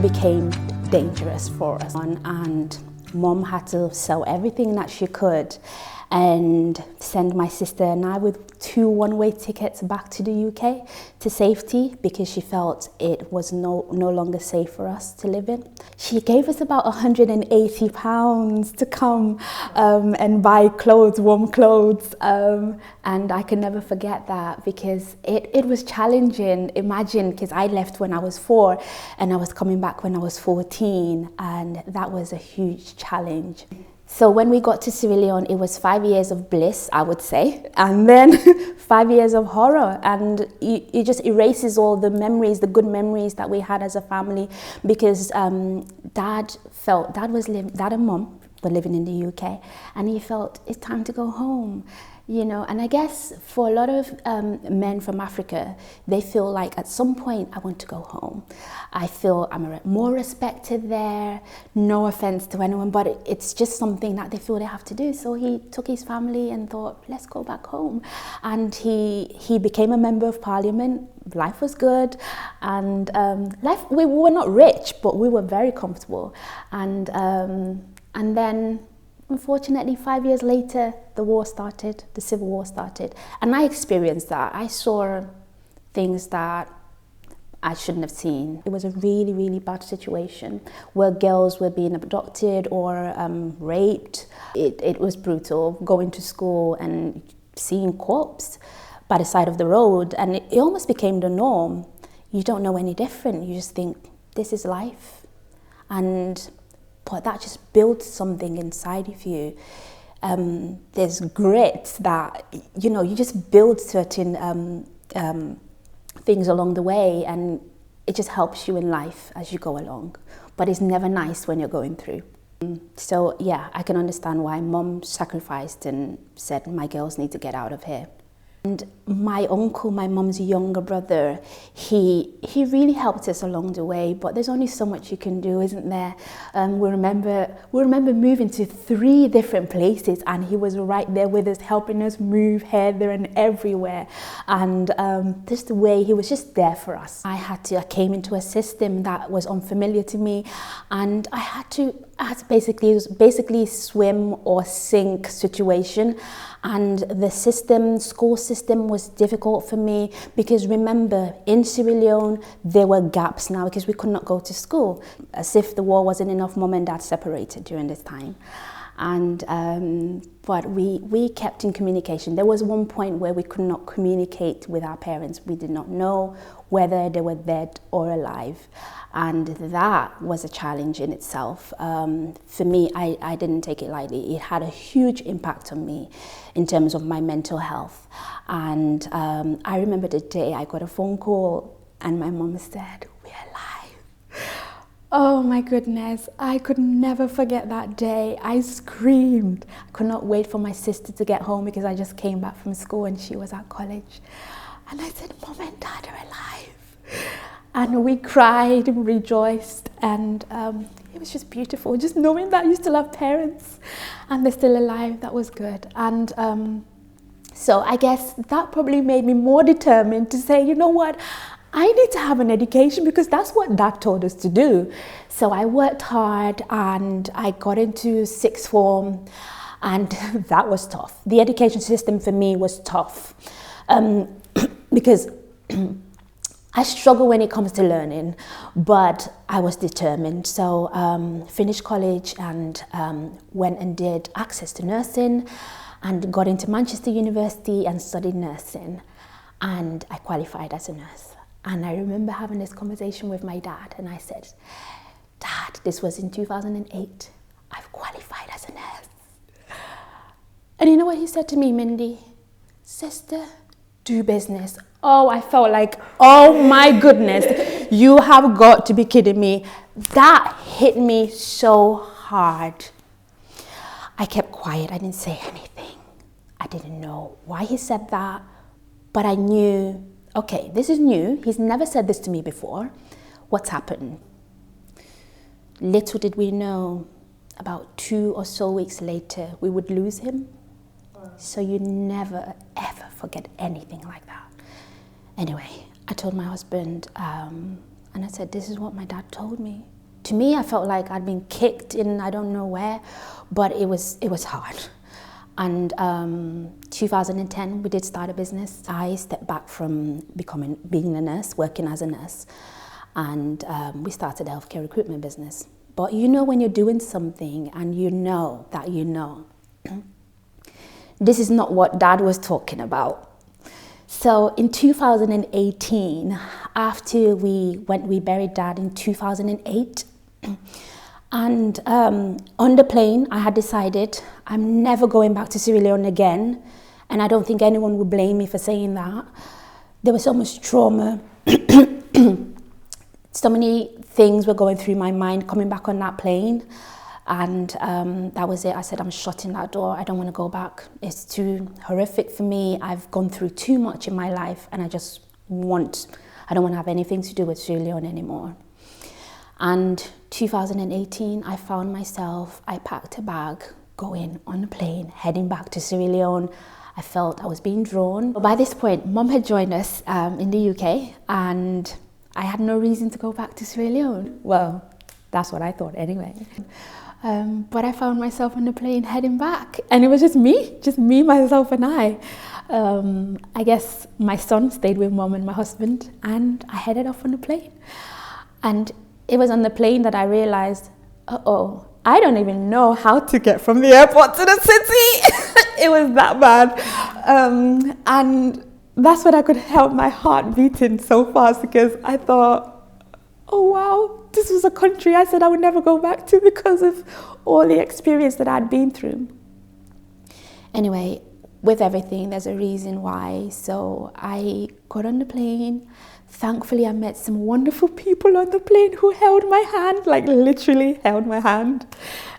became dangerous for us. And Mom had to sell everything that she could and send my sister and I with 2 one-way tickets back to the UK to safety, because she felt it was no longer safe for us to live in. She gave us about £180 to come and buy clothes, warm clothes, and I can never forget that, because it was challenging. Imagine, because I left when I was 4 and I was coming back when I was 14, and that was a huge challenge. So when we got to Sierra Leone, it was 5 years of bliss, I would say, and then 5 years of horror. And it just erases all the memories, the good memories that we had as a family, because Dad and Mom were living in the UK, and he felt it's time to go home. You know, and I guess for a lot of men from Africa, they feel like at some point, I want to go home. I feel I'm more respected there. No offense to anyone, but it's just something that they feel they have to do. So he took his family and thought, let's go back home. And he became a member of parliament. Life was good, and we were not rich, but we were very comfortable. And then, unfortunately, 5 years later, the war started, the civil war started. And I experienced that. I saw things that I shouldn't have seen. It was a really, really bad situation where girls were being abducted or raped. It was brutal, going to school and seeing corpses by the side of the road. And it almost became the norm. You don't know any different. You just think, this is life. But that just builds something inside of you. There's grit that, you know, you just build certain things along the way, and it just helps you in life as you go along. But it's never nice when you're going through. So yeah, I can understand why Mom sacrificed and said, my girls need to get out of here. And my uncle, my mom's younger brother, he really helped us along the way, but there's only so much you can do, isn't there? We remember moving to 3 different places, and he was right there with us, helping us move here, there, and everywhere. And just the way he was just there for us. I came into a system that was unfamiliar to me, and I had to basically swim or sink situation. And the school system was difficult for me, because remember, in Sierra Leone, there were gaps now because we could not go to school. As if the war wasn't enough, Mom and Dad separated during this time. And but we kept in communication. There was one point where we could not communicate with our parents. We did not know whether they were dead or alive. And that was a challenge in itself. For me, I didn't take it lightly. It had a huge impact on me in terms of my mental health. And I remember the day I got a phone call and my mom said, "We're alive." Oh my goodness, I could never forget that day. I screamed. I could not wait for my sister to get home, because I just came back from school and she was at college. And I said, "Mom and Dad are alive." And we cried and rejoiced, and it was just beautiful. Just knowing that you still have parents and they're still alive, that was good. And so I guess that probably made me more determined to say, you know what, I need to have an education, because that's what Dad told us to do. So I worked hard and I got into 6th form, and that was tough. The education system for me was tough because I struggle when it comes to learning, but I was determined. So finished college and went and did access to nursing, and got into Manchester University and studied nursing, and I qualified as a nurse. And I remember having this conversation with my dad, and I said, "Dad," this was in 2008, "I've qualified as a nurse." And you know what he said to me, "Mindy, sister, do business." Oh, I felt like, oh my goodness, you have got to be kidding me. That hit me so hard. I kept quiet. I didn't say anything. I didn't know why he said that, but I knew, okay, this is new. He's never said this to me before. What's happened? Little did we know, about 2 or so weeks later, we would lose him. So you never, ever forget anything like that. Anyway, I told my husband, and I said, "This is what my dad told me." to me, I felt like I'd been kicked in I don't know where, but it was hard. And 2010, we did start a business. I stepped back from being a nurse, working as a nurse, and we started a healthcare recruitment business. But you know when you're doing something and you know that you know, this is not what Dad was talking about. So in 2018, after we buried Dad in 2008, and on the plane, I had decided I'm never going back to Sierra Leone again. And I don't think anyone would blame me for saying that. There was so much trauma. So many things were going through my mind coming back on that plane. And that was it. I said, I'm shutting that door. I don't want to go back. It's too horrific for me. I've gone through too much in my life. And I don't want to have anything to do with Sierra Leone anymore. And 2018, I found myself, I packed a bag, going on a plane, heading back to Sierra Leone. I felt I was being drawn. By this point, Mum had joined us in the UK, and I had no reason to go back to Sierra Leone. Well, that's what I thought anyway. But I found myself on the plane heading back, and it was just me, myself, and I. I guess my son stayed with Mum and my husband, and I headed off on the plane. And it was on the plane that I realized, I don't even know how to get from the airport to the city. It was that bad. And that's when I could help my heart beating so fast, because I thought, oh wow, this was a country I said I would never go back to because of all the experience that I'd been through. Anyway, with everything, there's a reason why. So I got on the plane. Thankfully, I met some wonderful people on the plane who held my hand, like literally held my hand,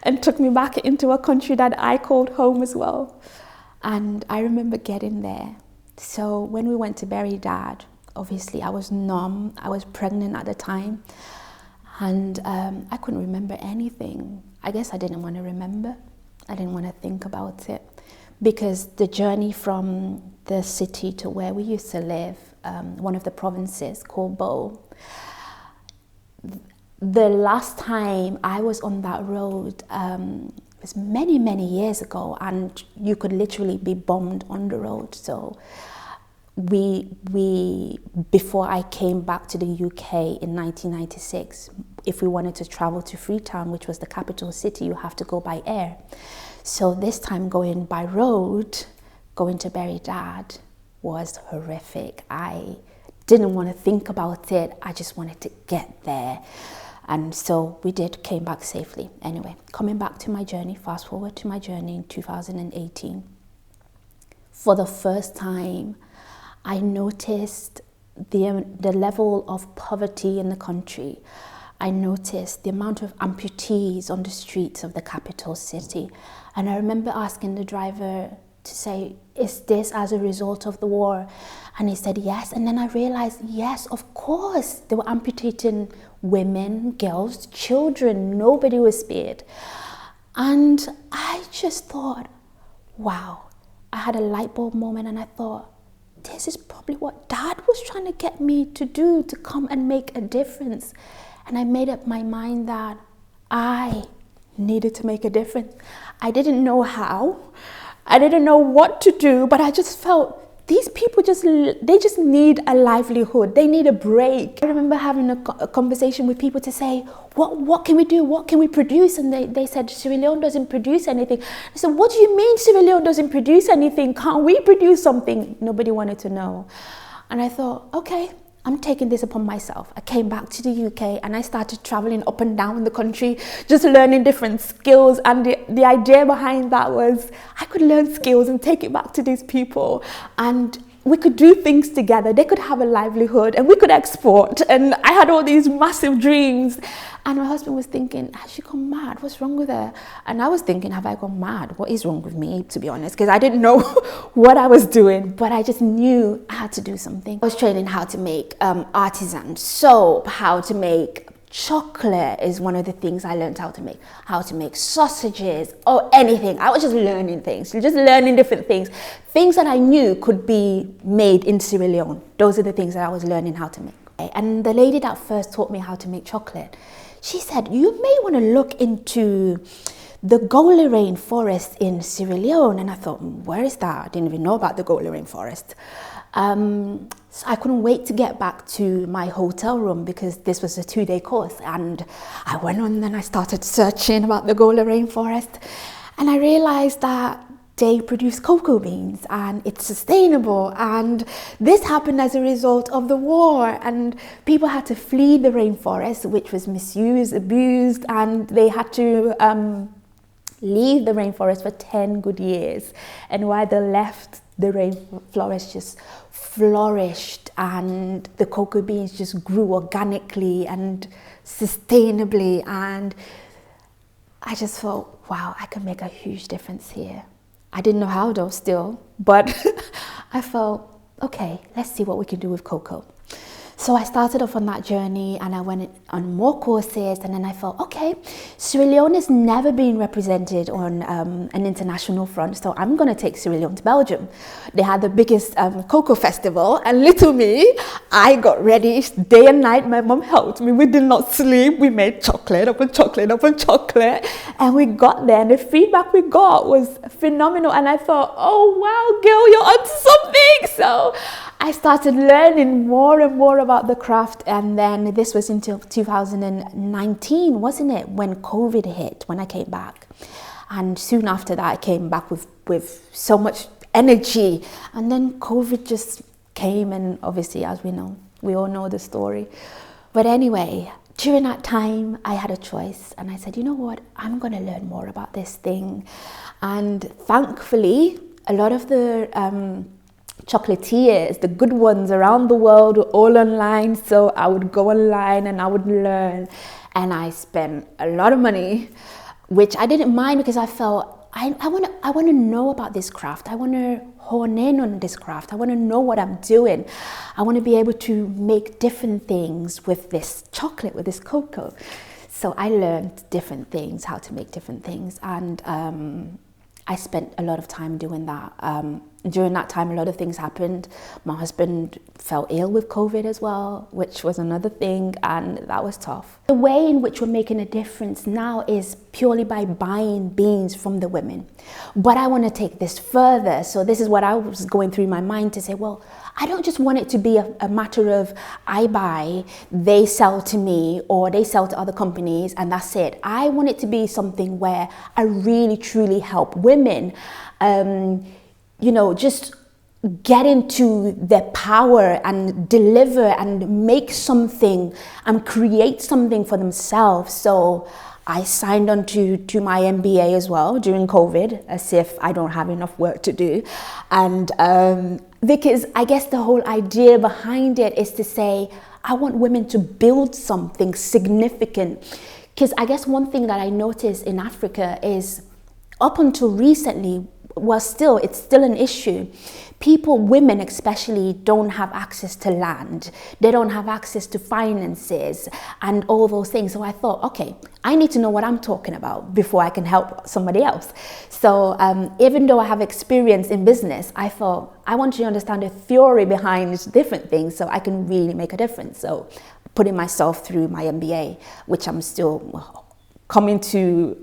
and took me back into a country that I called home as well. And I remember getting there. So when we went to bury Dad, obviously I was numb. I was pregnant at the time, and I couldn't remember anything. I guess I didn't want to remember. I didn't want to think about it, because the journey from the city to where we used to live, one of the provinces called Bo, the last time I was on that road was many, many years ago, and you could literally be bombed on the road. So before I came back to the UK in 1996, if we wanted to travel to Freetown, which was the capital city, you have to go by air. So this time going by road, going to bury Dad, was horrific. I didn't want to think about it. I just wanted to get there. And so we came back safely. Anyway, coming back to my journey, fast forward to my journey in 2018. For the first time, I noticed the level of poverty in the country. I noticed the amount of amputees on the streets of the capital city. And I remember asking the driver to say, is this as a result of the war? And he said yes. And then I realized, yes, of course, they were amputating women, girls, children. Nobody was spared. And I just thought, wow. I had a light bulb moment, and I thought, this is probably what Dad was trying to get me to do, to come and make a difference. And I made up my mind that I needed to make a difference. I didn't know how. I didn't know what to do, but I just felt these people they just need a livelihood. They need a break. I remember having a conversation with people to say, what can we do? What can we produce? And they said, Sierra Leone doesn't produce anything. I said, what do you mean Sierra Leone doesn't produce anything? Can't we produce something? Nobody wanted to know. And I thought, okay, I'm taking this upon myself. I came back to the UK and I started traveling up and down the country, just learning different skills. And the idea behind that was I could learn skills and take it back to these people. And we could do things together. They could have a livelihood and we could export. And I had all these massive dreams. And my husband was thinking, has she gone mad? What's wrong with her? And I was thinking, have I gone mad? What is wrong with me, to be honest? Because I didn't know what I was doing, but I just knew I had to do something. I was training how to make artisan soap, how to make chocolate is one of the things I learned how to make sausages or anything. I was just learning things, just learning different things that I knew could be made in Sierra Leone. Those are the things that I was learning how to make. And the lady that first taught me how to make chocolate, she said, you may want to look into the Gola rainforest in Sierra Leone. And I thought, where is that? I didn't even know about the Gola rainforest. So I couldn't wait to get back to my hotel room because this was a 2-day course. And I went on and I started searching about the Gola rainforest. And I realized that they produce cocoa beans and it's sustainable. And this happened as a result of the war. And people had to flee the rainforest, which was misused, abused, and they had to leave the rainforest for 10 good years. And while they left, the rainforest just flourished and the cocoa beans just grew organically and sustainably. And I just thought, wow, I can make a huge difference here. I didn't know how though still, but I felt, okay, let's see what we can do with cocoa. So I started off on that journey and I went on more courses, and then I felt, okay, Sierra Leone has never been represented on an international front, so I'm going to take Sierra Leone to Belgium. They had the biggest cocoa festival, and little me, I got ready day and night. My mom helped me. We did not sleep. We made chocolate upon chocolate upon chocolate, and we got there, and the feedback we got was phenomenal. And I thought, oh wow, girl, you're onto something. So I started learning more and more about the craft, and then this was until 2019, wasn't it, when COVID hit, when I came back. And soon after that, I came back with so much energy, and then COVID just came, and obviously, as we know, we all know the story. But anyway, during that time, I had a choice, and I said, you know what, I'm going to learn more about this thing. And thankfully, a lot of the chocolatiers, the good ones around the world, were all online. So I would go online and I would learn, and I spent a lot of money, which I didn't mind because I felt I want to know about this craft. I want to hone in on this craft. I want to know what I'm doing. I want to be able to make different things with this chocolate, with this cocoa. So I learned different things, how to make different things, and I spent a lot of time doing that. During that time, a lot of things happened. My husband fell ill with COVID as well, which was another thing, and that was tough. The way in which we're making a difference now is purely by buying beans from the women. But I want to take this further. So this is what I was going through my mind to say, well, I don't just want it to be a matter of I buy, they sell to me, or they sell to other companies, and that's it. I want it to be something where I really, truly help women, just get into their power and deliver and make something and create something for themselves. So I signed on to my MBA as well during COVID, as if I don't have enough work to do. And because I guess the whole idea behind it is to say, I want women to build something significant. Because I guess one thing that I noticed in Africa is, up until recently, it's still an issue. People, women especially, don't have access to land. They don't have access to finances and all those things. So I thought, okay, I need to know what I'm talking about before I can help somebody else. So even though I have experience in business, I thought, I want to understand the theory behind different things so I can really make a difference. So putting myself through my MBA, which I'm still coming to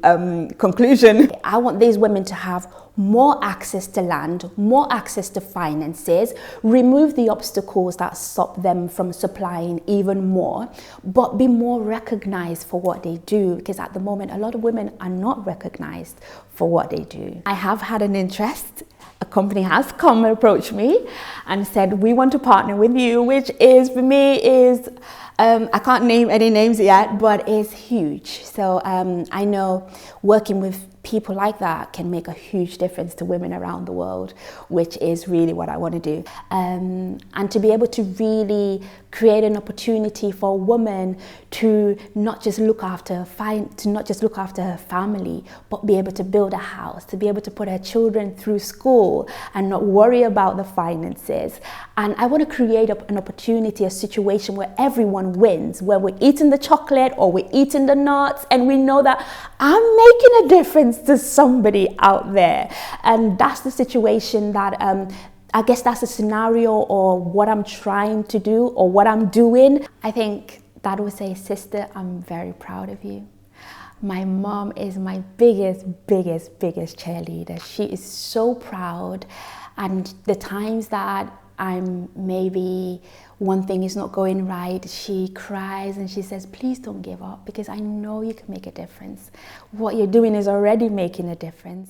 conclusion. I want these women to have more access to land, more access to finances, remove the obstacles that stop them from supplying even more, but be more recognized for what they do, because at the moment a lot of women are not recognized for what they do. I have had an interest. A company has come and approached me and said, we want to partner with you, which is, for me, is I can't name any names yet, but it's huge. So I know working with people like that can make a huge difference to women around the world, which is really what I want to do. And to be able to really create an opportunity for a woman to not just look after her family, but be able to build a house, to be able to put her children through school and not worry about the finances. And I want to create an opportunity, a situation where everyone wins, where we're eating the chocolate or we're eating the nuts, and we know that I'm making a difference to somebody out there. And that's the situation that I guess that's a scenario, or what I'm trying to do, or what I'm doing. I think Dad would say, sister, I'm very proud of you. My mom is my biggest cheerleader. She is so proud. And the times that I'm maybe one thing is not going right, she cries and she says, please don't give up, because I know you can make a difference. What you're doing is already making a difference.